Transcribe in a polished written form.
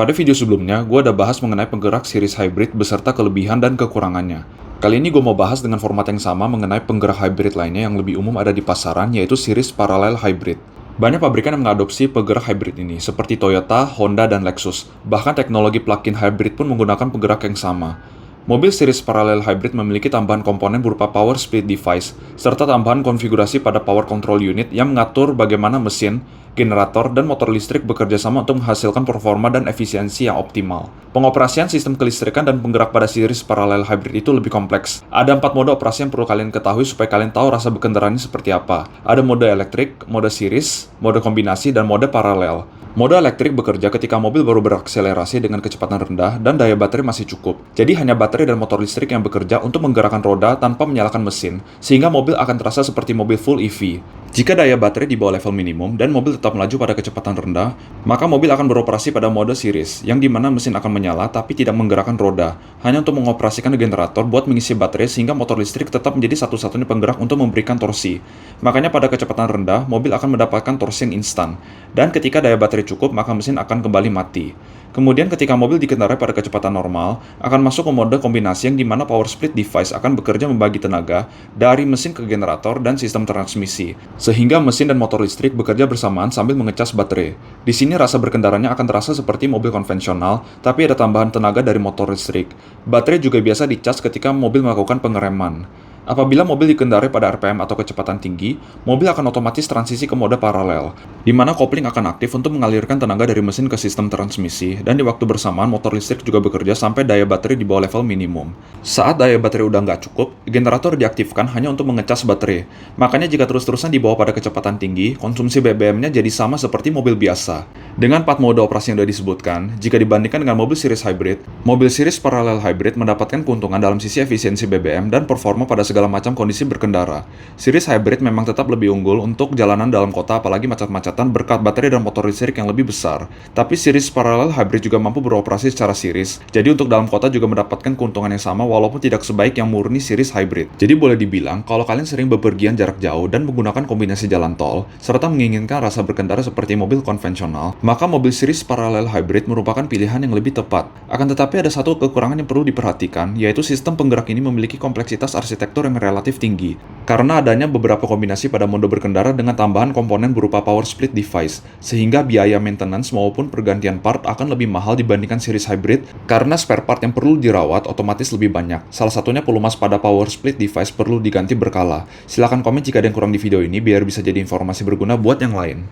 Pada video sebelumnya, gue udah bahas mengenai penggerak series hybrid beserta kelebihan dan kekurangannya. Kali ini gue mau bahas dengan format yang sama mengenai penggerak hybrid lainnya yang lebih umum ada di pasaran, yaitu series parallel hybrid. Banyak pabrikan yang mengadopsi penggerak hybrid ini, seperti Toyota, Honda, dan Lexus. Bahkan teknologi plug-in hybrid pun menggunakan penggerak yang sama. Mobil series parallel hybrid memiliki tambahan komponen berupa power split device, serta tambahan konfigurasi pada power control unit yang mengatur bagaimana mesin, generator, dan motor listrik bekerja sama untuk menghasilkan performa dan efisiensi yang optimal. Pengoperasian sistem kelistrikan dan penggerak pada series parallel hybrid itu lebih kompleks. Ada 4 mode operasi yang perlu kalian ketahui supaya kalian tahu rasa berkendaraannya seperti apa. Ada mode elektrik, mode series, mode kombinasi, dan mode paralel. Mode elektrik bekerja ketika mobil baru berakselerasi dengan kecepatan rendah dan daya baterai masih cukup. Jadi hanya baterai dan motor listrik yang bekerja untuk menggerakkan roda tanpa menyalakan mesin, sehingga mobil akan terasa seperti mobil full EV. Jika daya baterai di bawah level minimum dan mobil tetap melaju pada kecepatan rendah, maka mobil akan beroperasi pada mode series, yang dimana mesin akan menyala tapi tidak menggerakkan roda, hanya untuk mengoperasikan generator buat mengisi baterai sehingga motor listrik tetap menjadi satu-satunya penggerak untuk memberikan torsi. Makanya pada kecepatan rendah, mobil akan mendapatkan torsi yang instan, dan ketika daya baterai cukup, maka mesin akan kembali mati. Kemudian ketika mobil dikendarai pada kecepatan normal, akan masuk ke mode kombinasi yang dimana power split device akan bekerja membagi tenaga dari mesin ke generator dan sistem transmisi, sehingga mesin dan motor listrik bekerja bersamaan sambil mengecas baterai. Di sini rasa berkendaranya akan terasa seperti mobil konvensional, tapi ada tambahan tenaga dari motor listrik. Baterai juga biasa dicas ketika mobil melakukan pengereman. Apabila mobil dikendarai pada RPM atau kecepatan tinggi, mobil akan otomatis transisi ke mode paralel, di mana kopling akan aktif untuk mengalirkan tenaga dari mesin ke sistem transmisi, dan di waktu bersamaan motor listrik juga bekerja sampai daya baterai di bawah level minimum. Saat daya baterai udah nggak cukup, generator diaktifkan hanya untuk mengecas baterai. Makanya jika terus-terusan dibawa pada kecepatan tinggi, konsumsi BBM-nya jadi sama seperti mobil biasa. Dengan 4 mode operasi yang sudah disebutkan, jika dibandingkan dengan mobil series hybrid, mobil series parallel hybrid mendapatkan keuntungan dalam sisi efisiensi BBM dan performa pada segala macam kondisi berkendara. Series hybrid memang tetap lebih unggul untuk jalanan dalam kota apalagi macet-macetan berkat baterai dan motor listrik yang lebih besar. Tapi series parallel hybrid juga mampu beroperasi secara series, jadi untuk dalam kota juga mendapatkan keuntungan yang sama walaupun tidak sebaik yang murni series hybrid. Jadi boleh dibilang, kalau kalian sering bepergian jarak jauh dan menggunakan kombinasi jalan tol, serta menginginkan rasa berkendara seperti mobil konvensional, maka mobil series parallel hybrid merupakan pilihan yang lebih tepat. Akan tetapi ada satu kekurangan yang perlu diperhatikan, yaitu sistem penggerak ini memiliki kompleksitas arsitektur yang relatif tinggi, karena adanya beberapa kombinasi pada mode berkendara dengan tambahan komponen berupa power split device, sehingga biaya maintenance maupun pergantian part akan lebih mahal dibandingkan series hybrid, karena spare part yang perlu dirawat otomatis lebih banyak. Salah satunya pelumas pada power split device perlu diganti berkala. Silahkan komen jika ada yang kurang di video ini, biar bisa jadi informasi berguna buat yang lain.